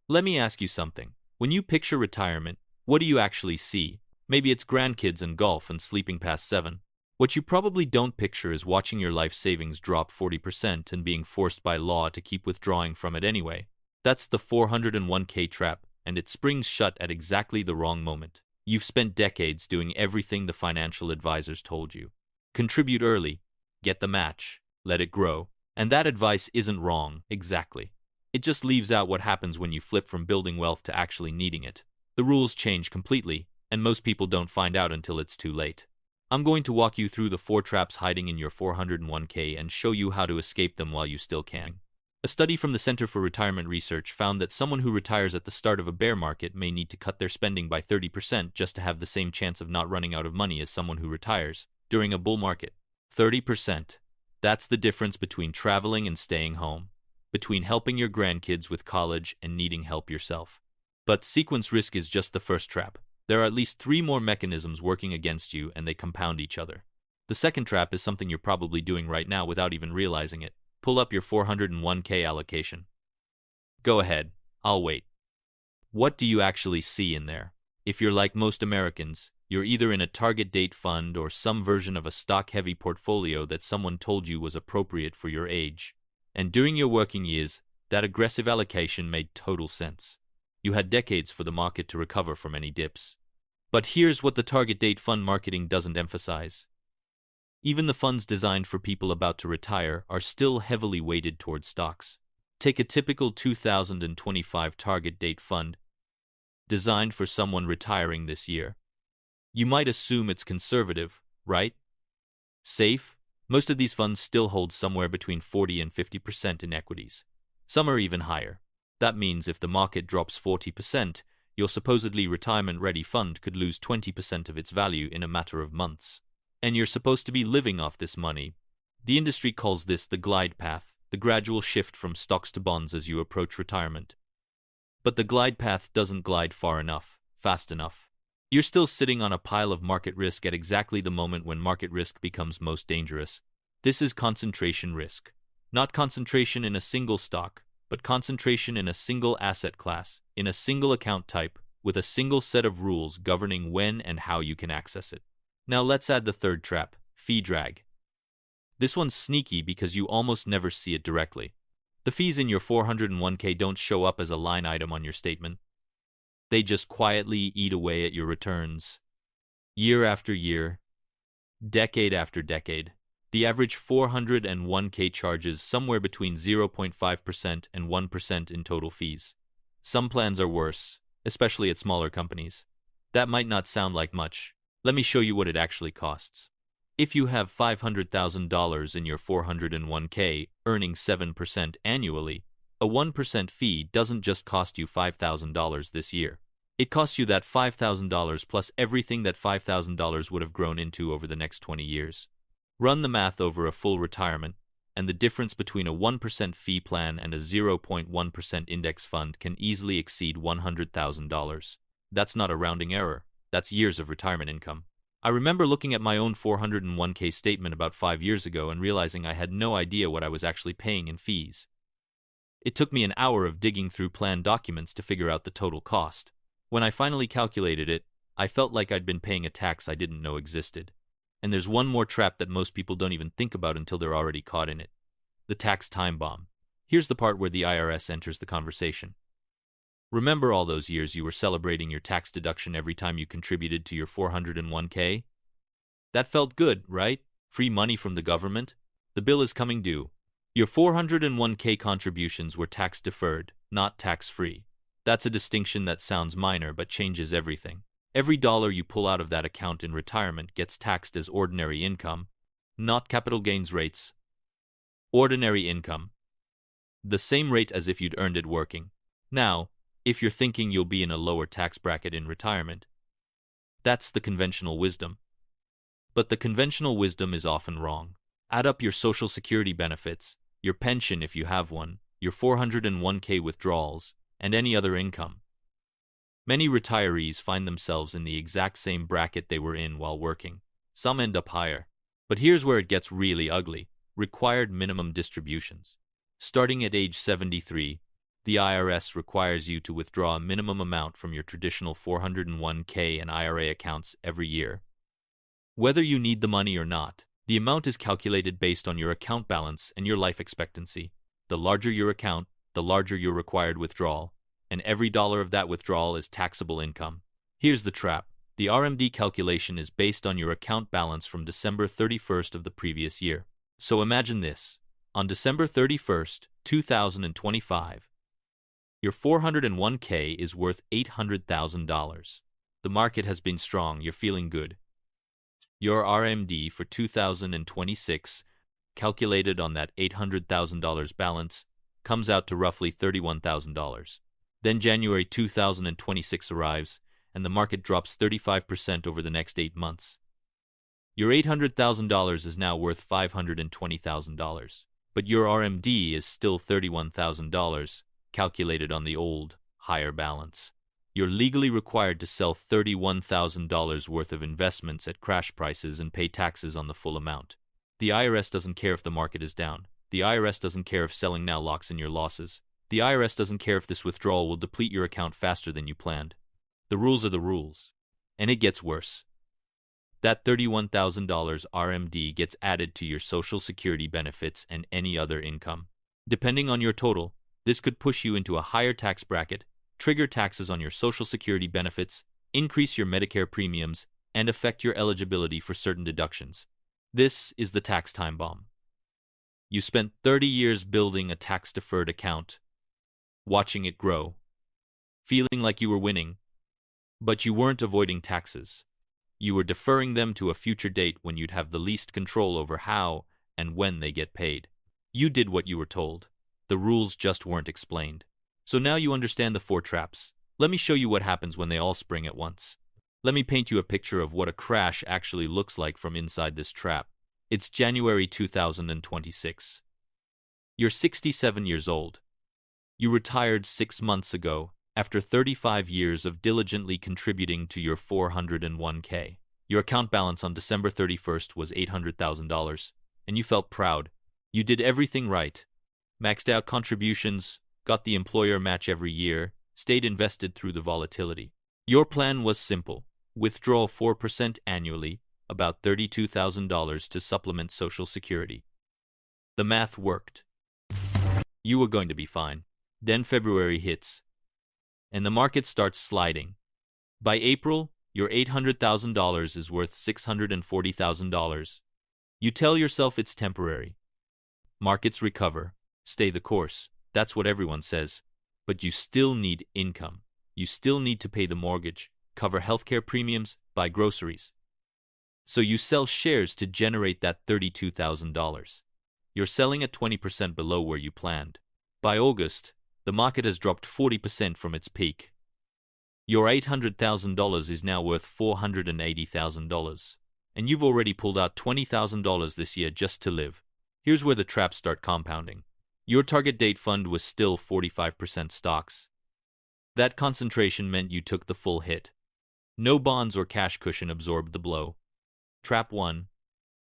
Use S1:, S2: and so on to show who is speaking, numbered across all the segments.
S1: Let me ask you something. When you picture retirement, what do you actually see? Maybe it's grandkids and golf and sleeping past 7. What you probably don't picture is watching your life savings drop 40% and being forced by law to keep withdrawing from it anyway. That's the 401k trap, and it springs shut at exactly the wrong moment. You've spent decades doing everything the financial advisors told you. Contribute early, get the match, let it grow. And that advice isn't wrong, exactly. It just leaves out what happens when you flip from building wealth to actually needing it. The rules change completely, and most people don't find out until it's too late. I'm going to walk you through the 4 traps hiding in your 401k and show you how to escape them while you still can. A study from the Center for Retirement Research found that someone who retires at the start of a bear market may need to cut their spending by 30% just to have the same chance of not running out of money as someone who retires during a bull market. 30%. That's the difference between traveling and staying home, between helping your grandkids with college and needing help yourself. But sequence risk is just the first trap. There are at least 3 more mechanisms working against you, and they compound each other. The second trap is something you're probably doing right now without even realizing it. Pull up your 401k allocation. Go ahead, I'll wait. What do you actually see in there? If you're like most Americans, you're either in a target date fund or some version of a stock-heavy portfolio that someone told you was appropriate for your age. And during your working years, that aggressive allocation made total sense. You had decades for the market to recover from any dips. But here's what the target date fund marketing doesn't emphasize. Even the funds designed for people about to retire are still heavily weighted towards stocks. Take a typical 2025 target date fund designed for someone retiring this year. You might assume it's conservative, right? Safe? Most of these funds still hold somewhere between 40 and 50% in equities. Some are even higher. That means if the market drops 40%, your supposedly retirement-ready fund could lose 20% of its value in a matter of months. And you're supposed to be living off this money. The industry calls this the glide path, the gradual shift from stocks to bonds as you approach retirement. But the glide path doesn't glide far enough, fast enough. You're still sitting on a pile of market risk at exactly the moment when market risk becomes most dangerous. This is concentration risk. Not concentration in a single stock, but concentration in a single asset class, in a single account type, with a single set of rules governing when and how you can access it. Now let's add the third trap, fee drag. This one's sneaky because you almost never see it directly. The fees in your 401k don't show up as a line item on your statement. They just quietly eat away at your returns. Year after year, decade after decade. The average 401k charges somewhere between 0.5% and 1% in total fees. Some plans are worse, especially at smaller companies. That might not sound like much. Let me show you what it actually costs. If you have $500,000 in your 401k, earning 7% annually, a 1% fee doesn't just cost you $5,000 this year. It costs you that $5,000 plus everything that $5,000 would have grown into over the next 20 years. Run the math over a full retirement, and the difference between a 1% fee plan and a 0.1% index fund can easily exceed $100,000. That's not a rounding error. That's years of retirement income. I remember looking at my own 401k statement about 5 years ago and realizing I had no idea what I was actually paying in fees. It took me an hour of digging through plan documents to figure out the total cost. When I finally calculated it, I felt like I'd been paying a tax I didn't know existed. And there's one more trap that most people don't even think about until they're already caught in it. The tax time bomb. Here's the part where the IRS enters the conversation. Remember all those years you were celebrating your tax deduction every time you contributed to your 401k? That felt good, right? Free money from the government? The bill is coming due. Your 401k contributions were tax deferred, not tax-free. That's a distinction that sounds minor but changes everything. Every dollar you pull out of that account in retirement gets taxed as ordinary income, not capital gains rates. Ordinary income. The same rate as if you'd earned it working. Now, if you're thinking you'll be in a lower tax bracket in retirement, that's the conventional wisdom. But the conventional wisdom is often wrong. Add up your Social Security benefits, your pension if you have one, your 401k withdrawals, and any other income. Many retirees find themselves in the exact same bracket they were in while working. Some end up higher. But here's where it gets really ugly. Required minimum distributions. Starting at age 73, the IRS requires you to withdraw a minimum amount from your traditional 401k and IRA accounts every year. Whether you need the money or not, the amount is calculated based on your account balance and your life expectancy. The larger your account, the larger your required withdrawal, and every dollar of that withdrawal is taxable income. Here's the trap. The RMD calculation is based on your account balance from December 31st of the previous year. So imagine this. On December 31st, 2025, your 401k is worth $800,000. The market has been strong, you're feeling good. Your RMD for 2026, calculated on that $800,000 balance, comes out to roughly $31,000. Then January 2026 arrives, and the market drops 35% over the next 8 months. Your $800,000 is now worth $520,000, but your RMD is still $31,000, calculated on the old, higher balance. You're legally required to sell $31,000 worth of investments at crash prices and pay taxes on the full amount. The IRS doesn't care if the market is down. The IRS doesn't care if selling now locks in your losses. The IRS doesn't care if this withdrawal will deplete your account faster than you planned. The rules are the rules. And it gets worse. That $31,000 RMD gets added to your Social Security benefits and any other income. Depending on your total, this could push you into a higher tax bracket, trigger taxes on your Social Security benefits, increase your Medicare premiums, and affect your eligibility for certain deductions. This is the tax time bomb. You spent 30 years building a tax-deferred account, watching it grow, feeling like you were winning, but you weren't avoiding taxes. You were deferring them to a future date when you'd have the least control over how and when they get paid. You did what you were told. The rules just weren't explained. So now you understand the 4 traps. Let me show you what happens when they all spring at once. Let me paint you a picture of what a crash actually looks like from inside this trap. It's January 2026. You're 67 years old. You retired 6 months ago after 35 years of diligently contributing to your 401k. Your account balance on December 31st was $800,000, and you felt proud. You did everything right. Maxed out contributions, got the employer match every year, stayed invested through the volatility. Your plan was simple. Withdraw 4% annually, about $32,000 to supplement Social Security. The math worked. You were going to be fine. Then February hits, and the market starts sliding. By April, your $800,000 is worth $640,000. You tell yourself it's temporary. Markets recover. Stay the course. That's what everyone says. But you still need income. You still need to pay the mortgage, cover healthcare premiums, buy groceries. So you sell shares to generate that $32,000. You're selling at 20% below where you planned. By August, the market has dropped 40% from its peak. Your $800,000 is now worth $480,000, and you've already pulled out $20,000 this year just to live. Here's where the traps start compounding. Your target date fund was still 45% stocks. That concentration meant you took the full hit. No bonds or cash cushion absorbed the blow. Trap 1.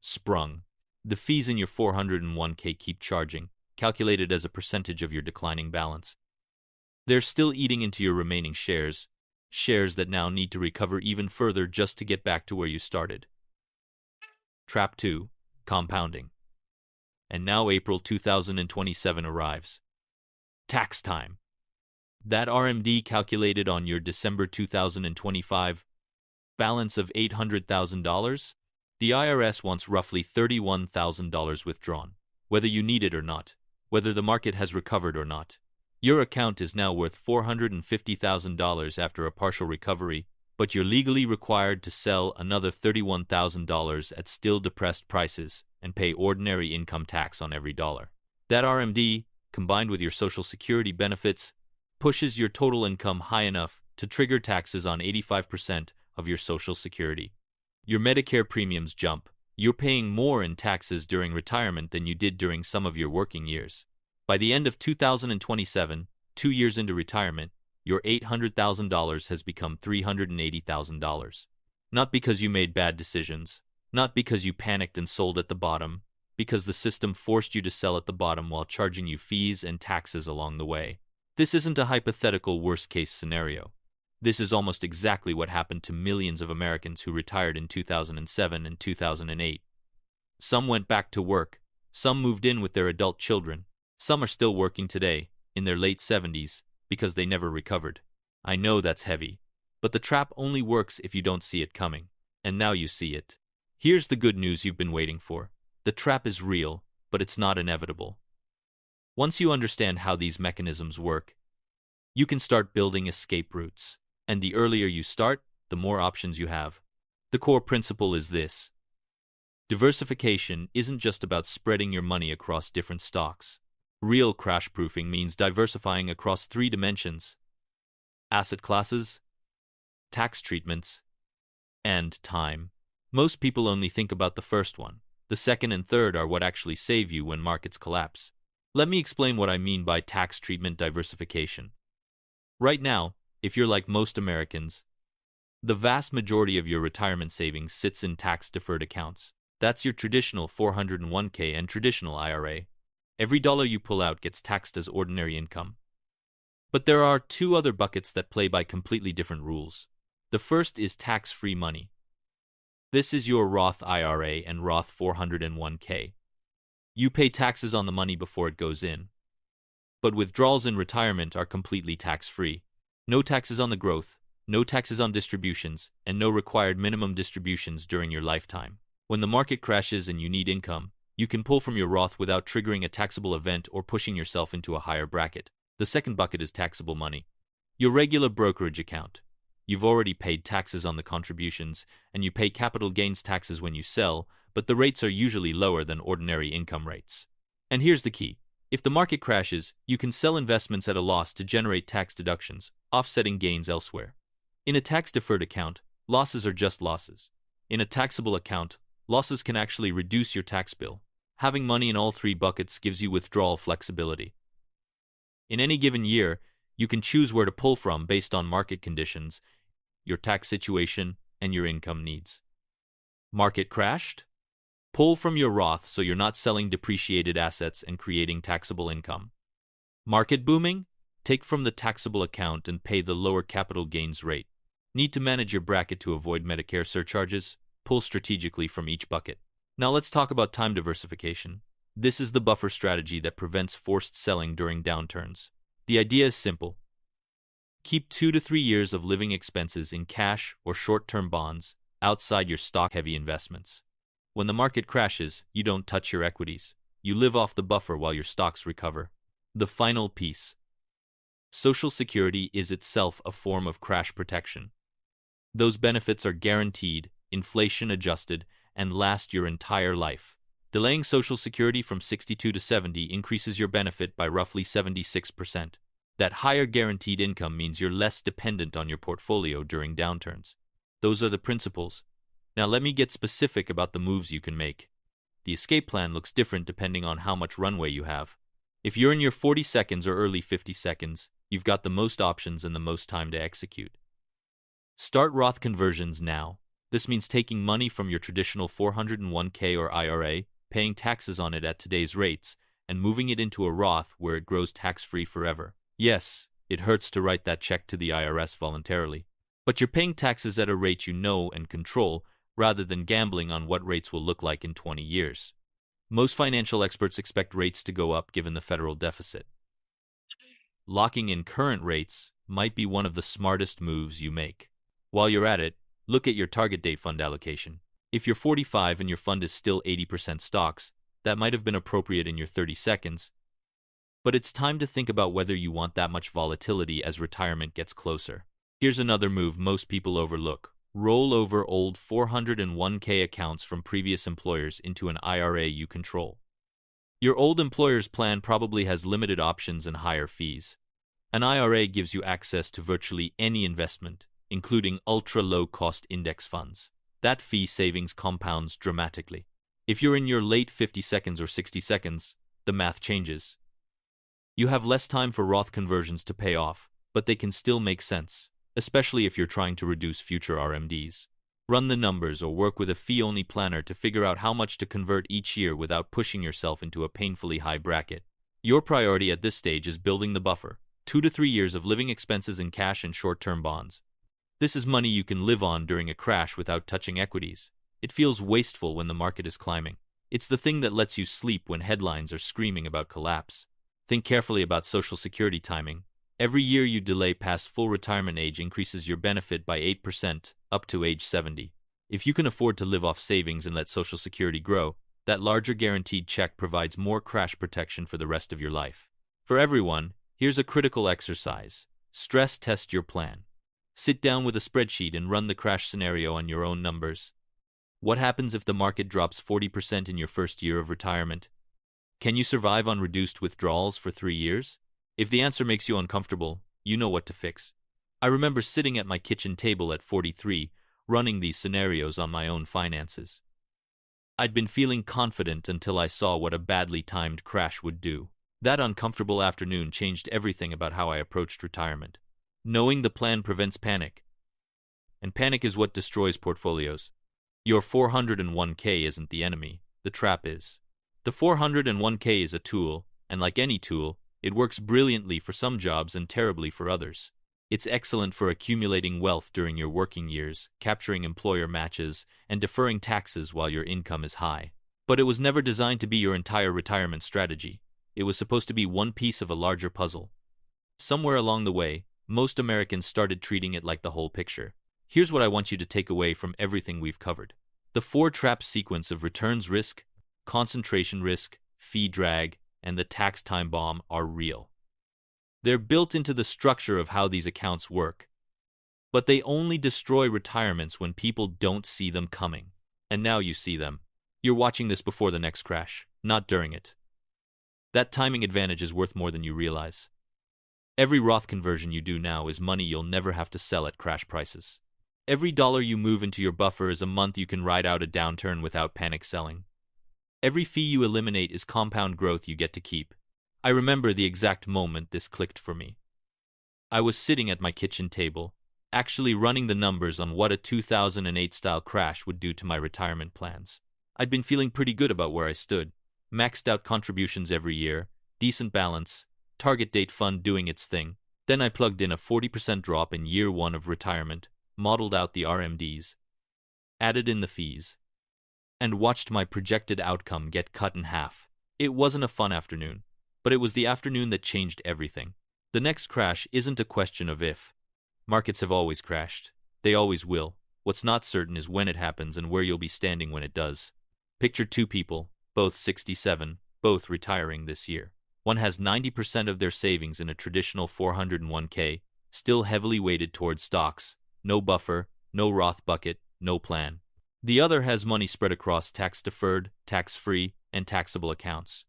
S1: Sprung. The fees in your 401k keep charging, calculated as a percentage of your declining balance. They're still eating into your remaining shares that now need to recover even further just to get back to where you started. Trap 2. Compounding. And now April 2027 arrives. Tax time. That RMD calculated on your December 2025 balance of $800,000, the IRS wants roughly $31,000 withdrawn, whether you need it or not, whether the market has recovered or not. Your account is now worth $450,000 after a partial recovery, but you're legally required to sell another $31,000 at still depressed prices and pay ordinary income tax on every dollar. That RMD, combined with your Social Security benefits, pushes your total income high enough to trigger taxes on 85% of your Social Security. Your Medicare premiums jump. You're paying more in taxes during retirement than you did during some of your working years. By the end of 2027, 2 years into retirement, your $800,000 has become $380,000. Not because you made bad decisions, not because you panicked and sold at the bottom, because the system forced you to sell at the bottom while charging you fees and taxes along the way. This isn't a hypothetical worst-case scenario. This is almost exactly what happened to millions of Americans who retired in 2007 and 2008. Some went back to work, some moved in with their adult children, some are still working today, in their late 70s, because they never recovered. I know that's heavy, but the trap only works if you don't see it coming. And now you see it. Here's the good news you've been waiting for. The trap is real, but it's not inevitable. Once you understand how these mechanisms work, you can start building escape routes. And the earlier you start, the more options you have. The core principle is this. Diversification isn't just about spreading your money across different stocks. Real crash-proofing means diversifying across 3 dimensions: asset classes, tax treatments, and time. Most people only think about the first one. The second and third are what actually save you when markets collapse. Let me explain what I mean by tax treatment diversification. Right now, if you're like most Americans, the vast majority of your retirement savings sits in tax-deferred accounts. That's your traditional 401k and traditional IRA. Every dollar you pull out gets taxed as ordinary income. But there are 2 other buckets that play by completely different rules. The first is tax-free money. This is your Roth IRA and Roth 401k. You pay taxes on the money before it goes in. But withdrawals in retirement are completely tax-free. No taxes on the growth, no taxes on distributions, and no required minimum distributions during your lifetime. When the market crashes and you need income, you can pull from your Roth without triggering a taxable event or pushing yourself into a higher bracket. The second bucket is taxable money. Your regular brokerage account. You've already paid taxes on the contributions, and you pay capital gains taxes when you sell, but the rates are usually lower than ordinary income rates. And here's the key. If the market crashes, you can sell investments at a loss to generate tax deductions, offsetting gains elsewhere. In a tax-deferred account, losses are just losses. In a taxable account, losses can actually reduce your tax bill. Having money in all 3 buckets gives you withdrawal flexibility. In any given year, you can choose where to pull from based on market conditions, your tax situation, and your income needs. Market crashed? Pull from your Roth so you're not selling depreciated assets and creating taxable income. Market booming? Take from the taxable account and pay the lower capital gains rate. Need to manage your bracket to avoid Medicare surcharges? Pull strategically from each bucket. Now let's talk about time diversification. This is the buffer strategy that prevents forced selling during downturns. The idea is simple. Keep 2 to 3 years of living expenses in cash or short-term bonds outside your stock-heavy investments. When the market crashes, you don't touch your equities. You live off the buffer while your stocks recover. The final piece. Social Security is itself a form of crash protection. Those benefits are guaranteed, inflation-adjusted, and last your entire life. Delaying Social Security from 62 to 70 increases your benefit by roughly 76%. That higher guaranteed income means you're less dependent on your portfolio during downturns. Those are the principles. Now let me get specific about the moves you can make. The escape plan looks different depending on how much runway you have. If you're in your 40 seconds or early 50 seconds, you've got the most options and the most time to execute. Start Roth conversions now. This means taking money from your traditional 401k or IRA, paying taxes on it at today's rates, and moving it into a Roth where it grows tax-free forever. Yes, it hurts to write that check to the IRS voluntarily, but you're paying taxes at a rate you know and control rather than gambling on what rates will look like in 20 years. Most financial experts expect rates to go up given the federal deficit. Locking in current rates might be one of the smartest moves you make. While you're at it, look at your target date fund allocation. If you're 45 and your fund is still 80% stocks, that might have been appropriate in your 30 seconds. But it's time to think about whether you want that much volatility as retirement gets closer. Here's another move most people overlook. Roll over old 401k accounts from previous employers into an IRA you control. Your old employer's plan probably has limited options and higher fees. An IRA gives you access to virtually any investment, including ultra-low-cost index funds. That fee savings compounds dramatically. If you're in your late 50 seconds or 60 seconds, the math changes. You have less time for Roth conversions to pay off, but they can still make sense, especially if you're trying to reduce future RMDs. Run the numbers or work with a fee-only planner to figure out how much to convert each year without pushing yourself into a painfully high bracket. Your priority at this stage is building the buffer, 2 to 3 years of living expenses in cash and short-term bonds. This is money you can live on during a crash without touching equities. It feels wasteful when the market is climbing. It's the thing that lets you sleep when headlines are screaming about collapse. Think carefully about Social Security timing. Every year you delay past full retirement age increases your benefit by 8% up to age 70. If you can afford to live off savings and let Social Security grow, that larger guaranteed check provides more crash protection for the rest of your life. For everyone, here's a critical exercise. Stress test your plan. Sit down with a spreadsheet and run the crash scenario on your own numbers. What happens if the market drops 40% in your first year of retirement? Can you survive on reduced withdrawals for 3 years? If the answer makes you uncomfortable, you know what to fix. I remember sitting at my kitchen table at 43, running these scenarios on my own finances. I'd been feeling confident until I saw what a badly timed crash would do. That uncomfortable afternoon changed everything about how I approached retirement. Knowing the plan prevents panic. And panic is what destroys portfolios. Your 401k isn't the enemy, the trap is. The 401k is a tool, and like any tool, it works brilliantly for some jobs and terribly for others. It's excellent for accumulating wealth during your working years, capturing employer matches, and deferring taxes while your income is high. But it was never designed to be your entire retirement strategy. It was supposed to be one piece of a larger puzzle. Somewhere along the way, most Americans started treating it like the whole picture. Here's what I want you to take away from everything we've covered. The 4-trap sequence of returns risk, concentration risk, fee drag, and the tax time bomb are real. They're built into the structure of how these accounts work. But they only destroy retirements when people don't see them coming. And now you see them. You're watching this before the next crash, not during it. That timing advantage is worth more than you realize. Every Roth conversion you do now is money you'll never have to sell at crash prices. Every dollar you move into your buffer is a month you can ride out a downturn without panic selling. Every fee you eliminate is compound growth you get to keep. I remember the exact moment this clicked for me. I was sitting at my kitchen table, actually running the numbers on what a 2008-style crash would do to my retirement plans. I'd been feeling pretty good about where I stood. Maxed out contributions every year, decent balance, target date fund doing its thing. Then I plugged in a 40% drop in year 1 of retirement, modeled out the RMDs, added in the fees, and watched my projected outcome get cut in half. It wasn't a fun afternoon, but it was the afternoon that changed everything. The next crash isn't a question of if. Markets have always crashed. They always will. What's not certain is when it happens and where you'll be standing when it does. Picture 2 people, both 67, both retiring this year. One has 90% of their savings in a traditional 401k, still heavily weighted towards stocks, no buffer, no Roth bucket, no plan. The other has money spread across tax-deferred, tax-free, and taxable accounts.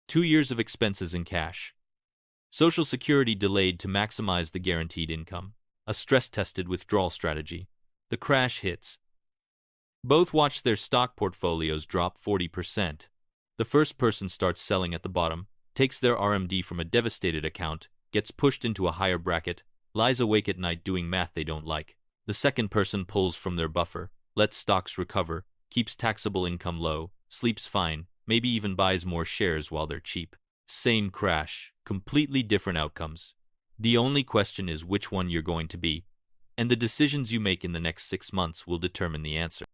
S1: 2 years of expenses in cash. Social Security delayed to maximize the guaranteed income. A stress-tested withdrawal strategy. The crash hits. Both watch their stock portfolios drop 40%. The first person starts selling at the bottom, takes their RMD from a devastated account, gets pushed into a higher bracket, lies awake at night doing math they don't like. The second person pulls from their buffer, lets stocks recover, keeps taxable income low, sleeps fine, maybe even buys more shares while they're cheap. Same crash, completely different outcomes. The only question is which one you're going to be, and the decisions you make in the next 6 months will determine the answer.